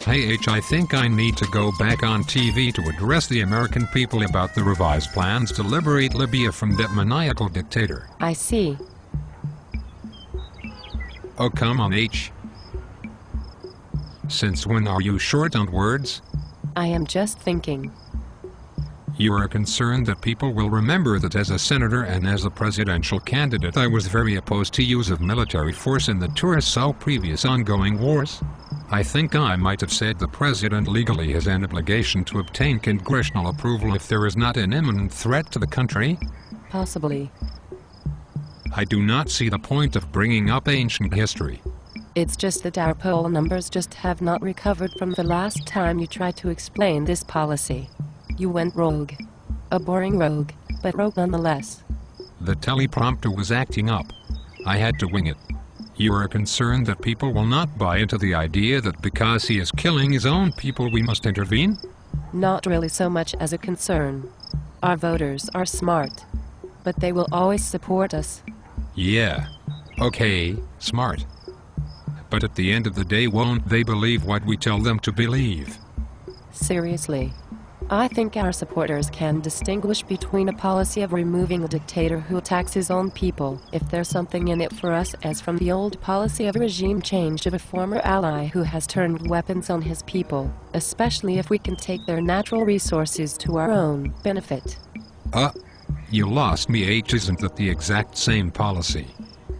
Hey H, I think I need to go back on TV to address the American people about the revised plans to liberate Libya from that maniacal dictator. I see. Oh come on H. Since when are you short on words? I am just thinking. You are concerned that people will remember that as a senator and as a presidential candidate I was very opposed to use of military force in the Curaçao previous ongoing wars? I think I might have said the president legally has an obligation to obtain congressional approval if there is not an imminent threat to the country. Possibly. I do not see the point of bringing up ancient history. It's just that our poll numbers just have not recovered from the last time you tried to explain this policy. You went rogue. A boring rogue, but rogue nonetheless. The teleprompter was acting up. I had to wing it. You are concerned that people will not buy into the idea that because he is killing his own people we must intervene? Not really so much as a concern. Our voters are smart. But they will always support us. Yeah. Okay, smart. But at the end of the day won't they believe what we tell them to believe? Seriously. I think our supporters can distinguish between a policy of removing a dictator who attacks his own people, if there's something in it for us, as from the old policy of regime change of a former ally who has turned weapons on his people, especially if we can take their natural resources to our own benefit. You lost me H. Isn't that the exact same policy?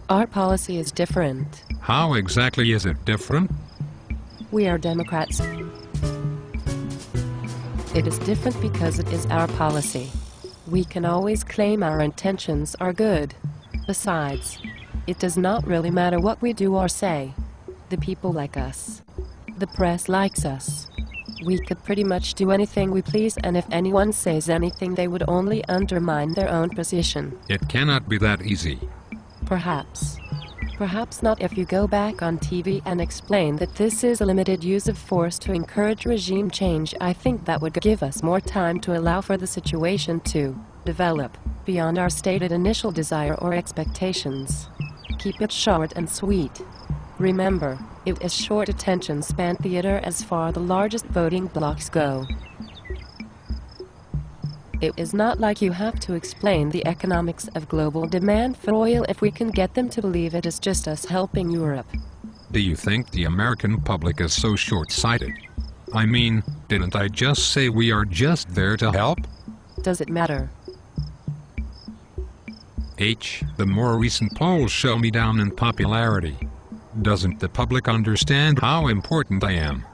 Our policy is different. How exactly is it different? We are Democrats. It is different because it is our policy. We can always claim our intentions are good. Besides, it does not really matter what we do or say. The people like us. The press likes us. We could pretty much do anything we please, and if anyone says anything they would only undermine their own position. It cannot be that easy. Perhaps. Perhaps not if you go back on TV and explain that this is a limited use of force to encourage regime change. I think that would give us more time to allow for the situation to develop beyond our stated initial desire or expectations. Keep it short and sweet. Remember, it is short attention span theater as far the largest voting blocks go. It is not like you have to explain the economics of global demand for oil if we can get them to believe it is just us helping Europe. Do you think the American public is so short-sighted? I mean, didn't I just say we are just there to help? Does it matter? H, the more recent polls show me down in popularity. Doesn't the public understand how important I am?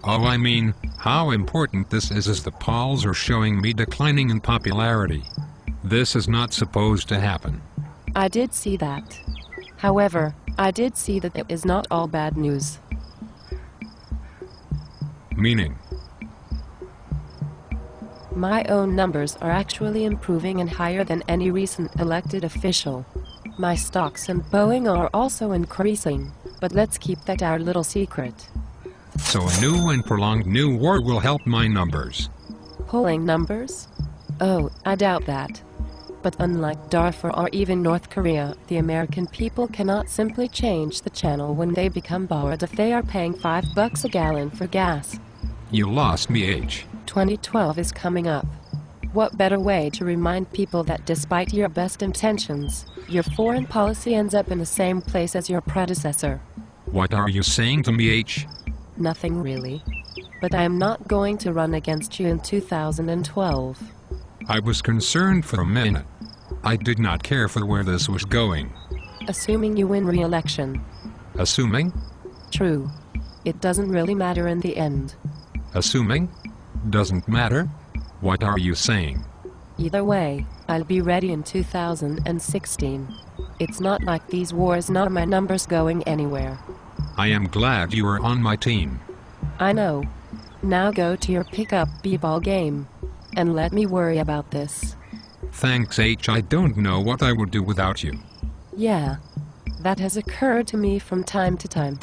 Oh, I mean, how important this is as the polls are showing me declining in popularity. This is not supposed to happen. I did see that. However, I did see that it is not all bad news. Meaning? My own numbers are actually improving and higher than any recent elected official. My stocks and Boeing are also increasing, but let's keep that our little secret. So a new and prolonged new war will help my numbers. Polling numbers? Oh, I doubt that. But unlike Darfur or even North Korea, the American people cannot simply change the channel when they become bored if they are paying $5 a gallon for gas. You lost me H. 2012 is coming up. What better way to remind people that despite your best intentions, your foreign policy ends up in the same place as your predecessor? What are you saying to me H? Nothing really. But I am not going to run against you in 2012. I was concerned for a minute. I did not care for where this was going. Assuming you win re-election. Assuming? True. It doesn't really matter in the end. Assuming? Doesn't matter? What are you saying? Either way, I'll be ready in 2016. It's not like these wars nor my numbers going anywhere. I am glad you are on my team. I know. Now go to your pickup b-ball game. And let me worry about this. Thanks H. I don't know what I would do without you. Yeah. That has occurred to me from time to time.